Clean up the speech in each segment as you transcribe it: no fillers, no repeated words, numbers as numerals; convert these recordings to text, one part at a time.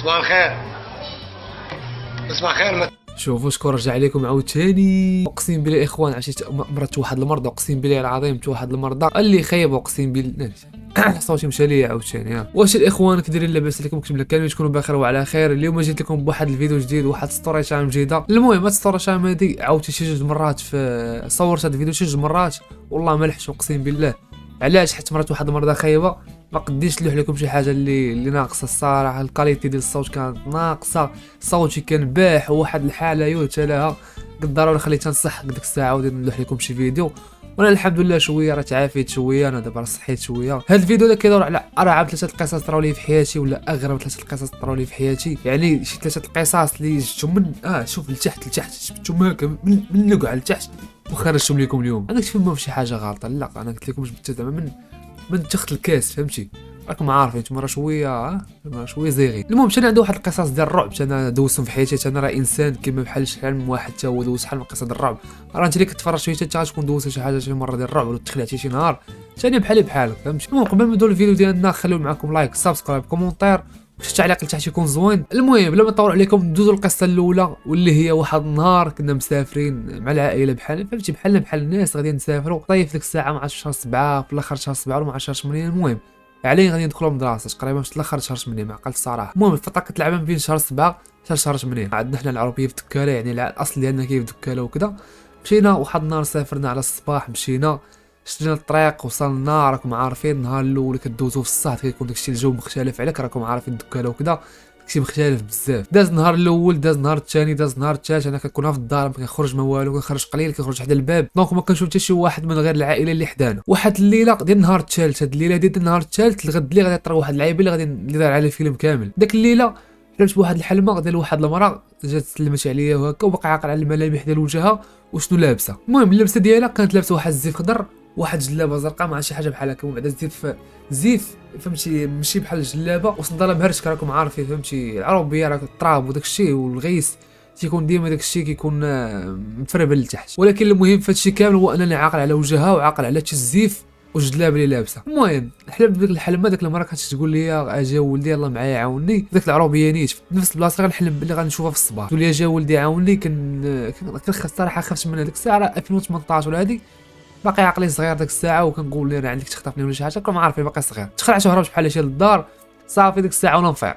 صباح الخير. صباح الخير. شوفوا شكون رجع عليكم عاوتاني. اقسم بالله اخوان عشيت مرت واحد المرضى، اقسم بالله العظيم واحد المرضى اللي خايب، اقسم بالله صوتي مشى ليا عاوتاني. واش الاخوان كديرين لاباس عليكم؟ كنتمنى كاملين تكونوا بخير وعلى خير. اليوم جيت لكم بواحد الفيديو جديد، واحد ستوري تايم جديده. المهم هاد ستوري تايم هادي عاودت شي جوج مرات، في صورت هاد الفيديو شي جوج مرات والله ما لحقتش اقسم بالله. علاش؟ حيت مرت واحد المرضى خايبه، ما قديتش نلوح لكم شي حاجه اللي ناقصه الصراحه. الكاليتي ديال الصوت كانت ناقصه، صوتي كان باح وواحد الحاله يوتا لها. قد ضروري خليتها نصح ديك الساعه ودير نلوح لكم شي فيديو، وانا الحمد لله شويه راه تعافيت شويه. انا دابا صحيت شويه. هذا الفيديو دا كيدور على ارعب 3 القصص طراو لي في حياتي، ولا اغرب 3 القصص طراو لي في حياتي. يعني شي 3 القصص اللي جبتهم من شوف لتحت جبتهم هكا من النقع لتحت وخرجتهم لكم اليوم. انا كنت فما شي حاجه غلطه، لا انا قلت لكم جبت زعما من تخت الكاس، فهمتي؟ راكم عارفين نتوما راه شويه زيغي. المهم انا عندي واحد القصص ديال الرعب انا دوزتهم في حياتي. انا راه انسان كيما بحال شحال من واحد تا هو دوز شحال من قصه ديال الرعب. راه انت اللي كتفرج شويه حتى غتكون دوزت شي حاجه شي مره ديال الرعب ولا تخلعتي شي نهار ثاني بحالك، فهمتي؟ المهم قبل ما ندوز الفيديو ديالنا خليو معكم لايك سبسكرايب كومونتير وشي تعليق لتحت يكون زوين. المهم بلا ما نطول عليكم ندوزو القصه الاولى، واللي هي واحد النهار كنا مسافرين مع العائله بحال فهمتي بحال الناس غاديين نسافروا. طيف ديك الساعه مع شهر 7 في الاخر شهر 7 ولا مع شهر 8. المهم علي غادي ندخلوا المدرسه تقريبا في الاخر شهر 8 ما عقلت الصراحه. المهم الفتره كتلعب ما بين شهر 7 حتى شهر 8. عندنا حنا العربيه في دكاله، يعني الاصل ديالنا كاين في دكاله وكذا. مشينا واحد النهار سافرنا على الصباح، مشينا شدينا الطريق وصلنا. راكم عارفين النهار الاول كدوزو في الصهد كيكون داكشي الجو مختلف عليك، راكم عارفين الدكاله وكذا داكشي مختلف بزاف. داز النهار الاول، داز النهار الثاني، داز النهار الثالث. انا كنكون في الدار ما كنخرج ما والو، كنخرج قليل، كنخرج حدا الباب، دونك ما كنشوف حتى شي واحد من غير العائله اللي حدانا. واحد الليله ديال النهار الثالث، هاد الليله ديال النهار الثالث الغد اللي غادي يطرا واحد اللعيبه اللي دار على الفيلم كامل. داك الليله حلمت بواحد الحلمه ديال واحد المراه جات سلمت عليا وهكا، وباقي عاقل على الملامح ديال وجهها وشنو لابسه. المهم اللبسه ديالها كانت لابسه واحد الزيف خضر، واحد جلابه زرقاء مع شي حاجه بحال هكا، بعدا زيف فهمتي ماشي بحال الجلابه، وصنداله مهرشك راكم عارفين فهمتي العربيه راه التراب وداك الشيء والغيس تيكون ديما داك الشيء كيكون مفربل لتحت. ولكن المهم في هادشي كامل هو انني عاقل على وجهها وعاقل على الزيف والجلابه اللي لابسه. المهم حلمت بديك الحلمه، داك المره كانت تقول لي اجا ولدي الله معايا عاوني. داك العربيه نيت في نفس البلاصه غنحلم باللي غنشوفها في الصباح. تقول لي اجا ولدي عاوني. كان الصراحه خفت من ديك الساعه 2018 ولا هذه، باقي عقلي صغير ديك الساعه وكنقول لي راه عندك تخطفني ولا شي حاجه. راكم عارفين باقي صغير، تخلعت وهربت بحال شي للدار. صافي ديك الساعه وانا مفيق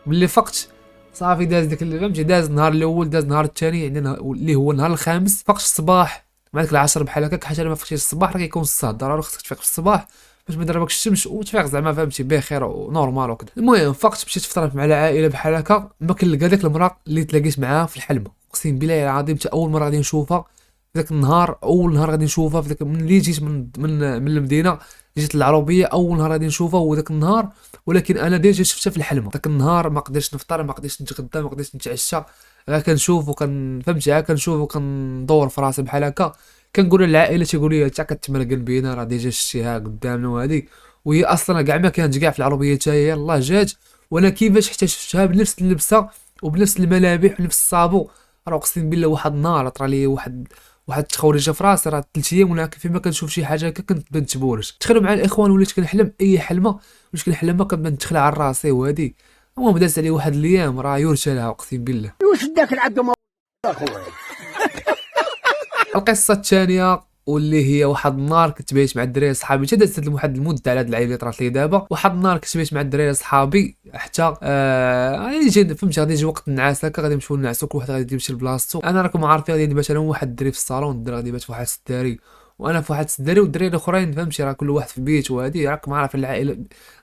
ملي فقت. صافي داز ديك اللي فهمتي، داز النهار الاول، داز النهار الثاني، يعني اللي هو النهار الخامس. فقت الصباح مع ديك العصر بحال هكاك، حيت انا ما فقتش الصباح راه كيكون الصهد، ضروري خصك تفيق في الصباح باش ما يضربكش الشمس وتفيق زعما فهمتي بخير ونورمال وكذا. المهم فقت مشيت فطرت مع العائله بحال هكا، ما كنلقى ديك المراه اللي تلاقيت معاها في الحلم. اقسم بالله العظيم حتى اول مره غادي نشوفها ذاك النهار، اول نهار غادي نشوفها في ذاك ملي جيت من المدينه جيت للعربيه، اول نهار غادي نشوفها هو ذاك النهار. ولكن انا ديجا شفتها في الحلم. ذاك النهار ما قدرتش نفطر، ما قدرتش نتغدى، ما قدرتش نتعشى، غير كنشوف فهمتي كنشوف وكندور في راسي بحال هكا. كنقول للعائله تيقول لي حتى كتمرقن بينا راه ديجا شتيها قدامنا وهذه، وهي اصلا كاع ما كانت كاع في العربيه حتى هي يلاه جات. وانا كيفاش حتى شفتها بنفس اللبسه وبنفس الملامح ونفس الصابو. راه اقسم بالله واحد النهار طرا لي واحد التخوريجه في راسي. راه 3 ايام ولا فيما كنشوف شي حاجه هكا كنت نتبورج. تخيلوا مع الاخوان وليت كنحلم اي حلمه، وليت كنحلمها كنبدا نتخلع على راسي وهذه. المهم دازت علي واحد الايام راه يورث لها اقسم بالله. واش داك العبد اخويا. القصه الثانيه واللي هي واحد النهار كنت بايت مع الدراري صحابي، حتى دازت واحد المده على هاد اللعيبه اللي طرات لي دابا. واحد النهار كنت بايت مع الدراري صحابي حتى غادي فهمتي غادي يجي وقت النعاس هكا، غادي نمشيو نعسو، كل واحد غادي يمشي لبلاصتو. انا راكم عارفين غادي نبات انا واحد الدري في الصالون، الدري غادي يبات في واحد السداري وانا في واحد السداري، والدراري الاخرين فهمتي راه كل واحد في بيت. وهذه راكم عارفين العائله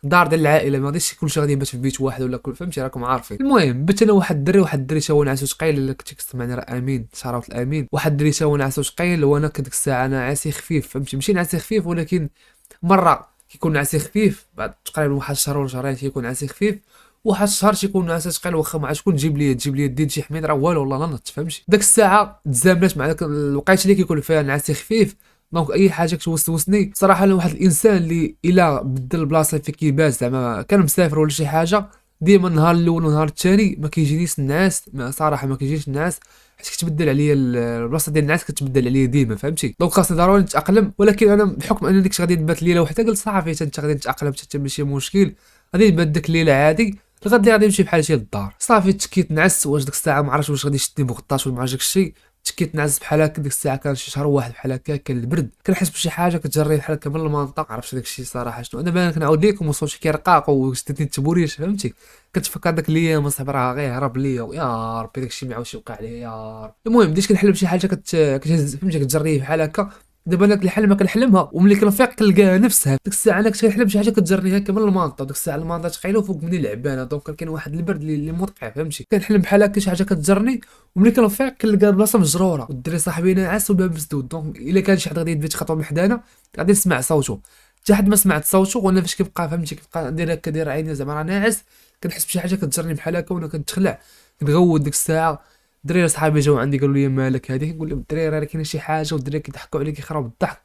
الدار ديال العائله ما غاديش كلشي غادي يبات في بيت واحد ولا كل فهمتي راكم عارفين. المهم بت انا واحد الدري تا هو نعسو ثقيل. اللي كنت كتسمعني راه امين شراوت الامين. واحد الدري تا هو نعسو ثقيل، وانا كديك الساعه انا عاسي خفيف فهمتي، ماشي نعسي خفيف ولكن مره كيكون نعسي خفيف، بعد تقريبا واحد الشهر ولا شهرين كيكون نعسي خفيف، واحد الشهر تيكون نعاس ثقيل. واخا مع شكون تجيب لي يدين شي حميد راه والو والله لا نط فهمتي. داك الساعه تزامنات مع داك الوقيته اللي كيكون فيها نعاسي خفيف، دونك اي حاجه كتوسوسني صراحه. انا واحد الانسان اللي الا بدل البلاصه فين كيبات زعما كان مسافر ولا شي حاجه، ديما النهار الاول والنهار الثاني ما كيجينيش النعاس صراحه، ما كيجيش النعاس حيت كتبدل عليا البلاصه ديال النعاس كتبدل عليا ديما فهمتي. دونك خاصني ضروري نتاقلم. ولكن انا بحكم انني كنت غادي نبات ليله وحده قلت صافي انت غادي نتاقلم حتى ماشي مشكل، غادي نبات ديك الليله عادي. الغد اللي غادي نمشي بحال شي للدار. صافي تكيت نعس، واش ديك الساعه ما عرفتش واش غادي يشدني بغطاش ولا ما عرفتش داكشي. تكيت نعس بحال هكا، ديك الساعه كان شي شهر واحد بحال هكا، كان البرد، كنحس بشي حاجه كتجري بحال هكا من المنطقه، ما عرفتش داكشي صراحه شنو. انا كنعاود لكم وصوتي كيرقاق وشدتني التبوريش فهمتي. كتفكر داك الايام اصاحبي راه غير هرب ليا، يا ربي داكشي ما عاودش يوقع ليا يا ربي. المهم بديت كنحلم بشي حاجه كتهز فهمتي، كتجري بحال هكا. دابا انا الحلمه كنحلمها وملي كنفيق كنلقاها نفسها. ديك الساعه انا كنت كنحلم بشي حاجه كتجرني هكا من المنطقه، ديك الساعه المنطقه تقيله فوق مني العبانه، دونك كان واحد البرد اللي موقع فهمتي. كنحلم بحال هكا شي حاجه كتجرني وملي كنفيق كنلقى بلاصه مجروره والدري صاحبي ناعس والباب مسدود. دونك الا كان شي حد غادي يدفي خطوه من حدانا غادي نسمع صوته. حتى حد ما سمعت صوته وانا فاش كيبقى فهمتي كيبقى ندير هكا داير عيني زعما راه ناعس، كنحس بشي حاجه كتجرني بحال هكا وانا كنتخلع كنغوت. ديك الساعه الدراري صحابي جاو عندي قالوا لي مالك هذيك، نقول لهم الدراري راه كاين شي حاجه، والدراري كيضحكوا عليك كيخربوا بالضحك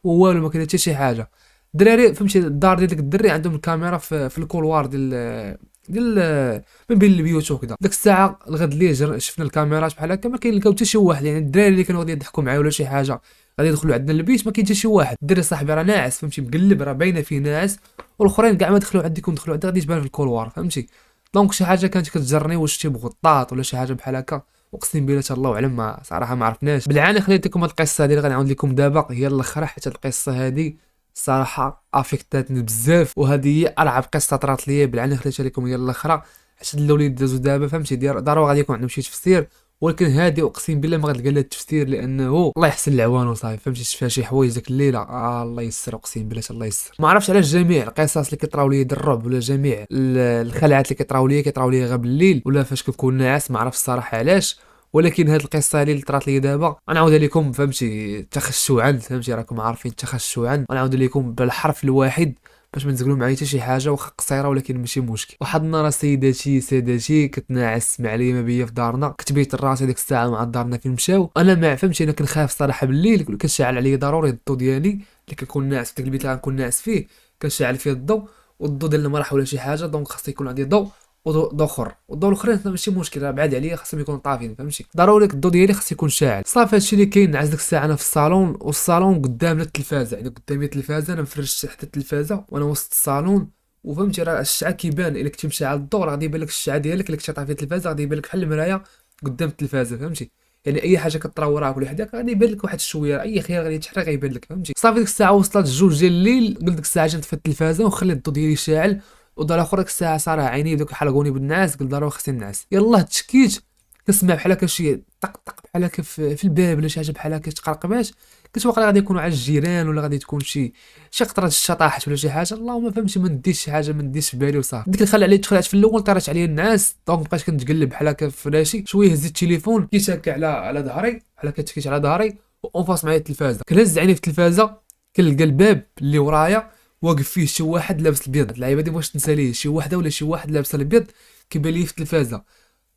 والو ما كاين حتى شي حاجه. الدراري فهمتي الدار ديال ديك الدري عندهم الكاميرا في الكولوار ديال من بين البيوت وكذا. ديك الساعه الغد اللي شفنا الكاميرات بحال هكا ما كاين لقاو حتى شي واحد، يعني الدراري اللي كانوا غادي يضحكوا معايا ولا شي حاجه غادي يدخلوا عندنا البيت ما كاين حتى شي واحد. الدري صاحبي راه ناعس فهمتي مقلب، راه باينه فيه ناعس، والاخرين كاع ما دخلوا عندكم دخلوا عندي غادي تبان في الكولوار فهمتي. دونك شي حاجه كانت كتجرني، واش شي بغطاط ولا شي حاجه بحال هكا، اقسم بالله الله اعلم، ما صراحه ما عرفناش. بالعاني خليت لكم هاد القصه هذه اللي غنعاود لكم دابا هي الاخر، حيت القصه هذه صراحه افيكتاتني بزاف، وهذه هي ارعب قصه طرات ليا. بالعاني خليتها لكم هي الاخر حيت الاولين دازو دابا فهمتي ضروري غادي يكون عندهم شي تفسير، ولكن هذه اقسم بالله ما غتلقى لها التفسير، لانه الله يحسن العوان وصافي فهمتي. شفا شي حوايج ديك الليله الله يسر، اقسم بالله الله يسر. ما عرفتش علاش جميع القصص اللي كيطراو ليا ديال الرعب ولا جميع الخلعات اللي كيطراو ليا غير بالليل ولا فاش كنكون ناعس، ما عرفتش الصراحه علاش. ولكن هاد القصه اللي طرات لي دابا غنعاودها لكم فهمتي تخشعا، فهمتي راكم عارفين تخشعا، غنعاودها لكم بالحرف الواحد باش ما تزقلوا معايا حتى شي حاجه، واخا قصيره ولكن ماشي مشكل. واحد النهار سيداتي سادتي كتناعس مع ليا ما بيا في دارنا، كنت بيت الراس ديك الساعه مع دارنا فين مشاو. انا ما فهمتي انا كنخاف صراحه بالليل، كنشعل عليا ضروري الضو ديالي اللي كنكون ناعس في داك البيت اللي غنكون ناعس فيه، كنشعل فيه الضو، والضو ديال المرح ولا شي حاجه، دونك خاص يكون عندي ضو وضو اخر، والضو الاخرين ماشي مشكل راه بعاد عليا خاصهم يكونوا طافين فهمتي. ضروري الضو ديالي خاص يكون شاعل. صافي هادشي اللي كاين. نعس ديك الساعه انا في الصالون، والصالون قدامنا التلفازه، يعني قدامي التلفازه، انا مفرش تحت التلفازه وانا وسط الصالون، وفهمتي راه الشعاع كيبان الا كنتي مشعل الضو راه غادي يبان لك الشعاع ديالك، الا كنتي طافي التلفازه غادي يبان لك بحال المرايه قدام التلفازه فهمتي. يعني اي حاجه كطرا وراك ولا حداك غادي يبان لك واحد شويه، اي خيار غادي يتحرق غيبان لك فهمتي. صافي ديك الساعه وصلت الجوج ديال الليل، قلت ديك الساعه جنت في التلفازه وخليت الضو ديالي شاعل، ودار اخر ديك الساعه صراحه عيني بداو كيحلقوني بالنعاس، قلت ضروري خصني نعس. يلاه تشكيت كنسمع بحال هكا شي طق طق بحال هكا في الباب ولا شي حاجه بحال هكا تقرقبات، كنت واقيلا غادي يكونوا على الجيران ولا غادي تكون شي قطره الشطاحت ولا شي حاجه، اللهم فهمتي ما نديش شي حاجه ما نديش في بالي وصافي. ديك الخلع اللي تخلعت في الاول طارت عليا النعاس، دونك بقيت كنتقلب بحال هكا في راسي شويه، هزيت التليفون كيت هكا على ظهري بحال هكا تكيت على ظهري وانفاس معايا التلفازه، كنهز عيني في التلفازه كنلقى الباب اللي ورايا واقف فيه شي واحد لابس البيض. اللعيبه دي واش تنسى ليه شي وحده ولا شي واحد لابس البيض كيبان لي في التلفازه.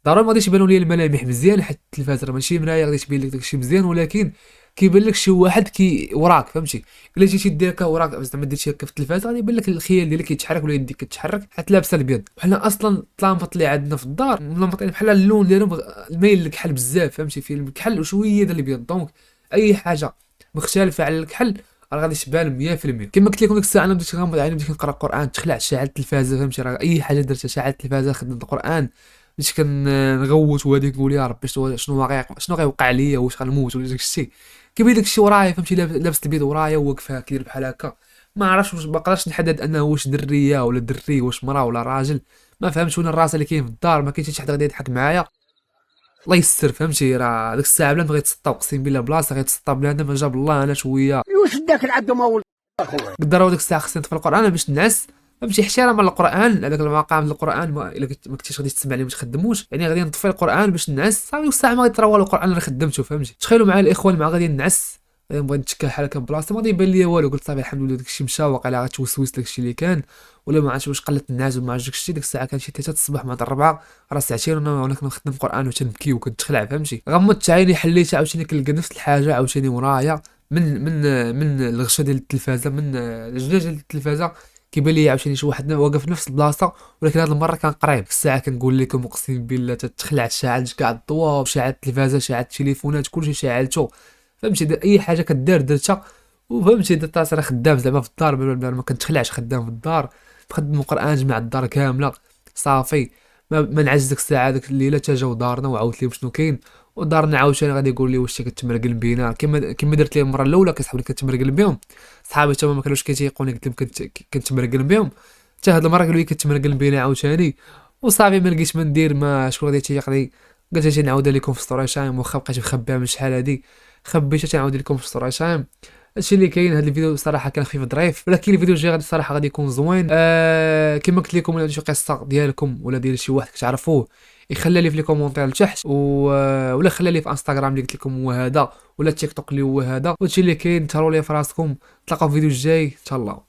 ضروري ما غاديش يبانوا لي الملامح مزيان حيت التلفازه راه ماشي مرايه غادي تبين لك داكشي مزيان، ولكن كيبان لك شي واحد وراك فهمتي. الا جيتي ديرك وراك زعما درتي هكا في التلفازه غادي يبان لك الخيال ديالك كيتحرك ولا يديك كتحرك حيت لابسه البيض. وحنا اصلا الطلامبط اللي عندنا في الدار ملامطين بحال اللون ديالهم المايل للكحل بزاف فهمتي، فيه الكحل وشويه ديال البيض، دونك اي حاجه مختلفه على الكحل راه غادي تبان 100%. كما قلت لكم ديك الساعه انا بديت كنغمض عيني بديت كنقرا القران، تخلعت شعلت التلفازه فهمتي، راه اي حاجه درتها شعلت التلفازه خدمت القران، بديت كنغوت وهاديك نقول يا ربي شنو غيوقع ليا، واش غنموت ولا داك الشيء. كيبان لك شي ورايا فهمتي لابس البيض ورايا واقف كيدير بحال هكا، ما عرفتش واش بقدرش نحدد انه واش دريه ولا دري، واش مرا ولا راجل، ما فهمتش. وانا الراس اللي كاين في الدار ما كاينش شي حد غادي يضحك معايا، الله يستر فهمتي. راه ديك الساعه بلا ما غيتسطى اقسم بالله بلاصه غيتسطى بنادم ما جاب الله انا شويه. واش داك العدو ما ولد اخويا. قدروا ديك الساعه خصني نطفي القران باش نعس فهمتي، احتراما للقران هذاك المقام ديال القران، الا ما كنتيش غادي تسمع لي ما تخدموش، يعني غادي نطفي القران باش نعس صافي، والساعه ما غادي ترى والو القران اللي خدمته فهمتي. تخيلوا معايا الاخوان مع غادي نعس غادي نبغي نتكا بحال هكا بلاصه ما غادي يبان ليا والو، قلت صافي الحمد لله داكشي مشى، واقيلا غتوسوس داكشي اللي كان ولا ما عرفتش واش قلت النعاس وما عرفتش داكشي. ديك الساعه كان شي 3 الصباح مع 4 راه ساعتين وانا كنخدم القران وتنبكي وكنتخلع فهمتي. غمضت عيني حليت عاوتاني كنلقى نفس الحاجه عاوتاني ورايا من الغشه ديال التلفازه، من الجلاج ديال التلفازه كيبان لي عاوتاني شي واحد واقف في نفس البلاصه، ولكن هاد المره كان قريب. الساعه كنقول لكم اقسم بالله تتخلعت شعلت كاع الضوا، شعلت التلفازه شعلت التليفونات كلشي شعلته فهمتي، اي حاجه كدار درتها وفهمتي درت راسي راه خدام زعما في الدار، ما كنتخلعش خدام في الدار، خدم القران جمع الدار كامله. صافي ما نعجز ديك الساعه ديك الليله تا جاو دارنا وعاودت لهم شنو كاين، ودارنا عاوتاني غادي يقول لي واش كتمرقل بينا كما درت لهم المره الاولى كصحابي كتمرقل بهم. صحابي حتى ما كانوش كيتيقوني قلت لهم كنتمرقل بهم، حتى هاد المره قالوا لي كتمرقل بينا عاوتاني. وصافي ما لقيتش ما ندير، ما شكون غادي تيق لي، قلت اجي نعاودها لكم في ستوري تايم، واخا بقيت مخبيها من شحال هادي خبيتها تنعاود لكم في ستوري تايم. هادشي اللي كاين. هاد الفيديو صراحه كان خفيف ظريف، ولكن الفيديو الجاي غادي صراحه غادي يكون زوين. كما قلت لكم، ولا شي قصه ديالكم ولا ديال شي واحد كتعرفوه يخلي لي في لي كومونتير لتحت، ولا خلي لي في انستغرام اللي قلت لكم هو هذا، ولا تيك توك اللي هو هذا. وهادشي اللي كاين. تهلاو لي في راسكم، نتلاقاو في الفيديو الجاي، تهلاو.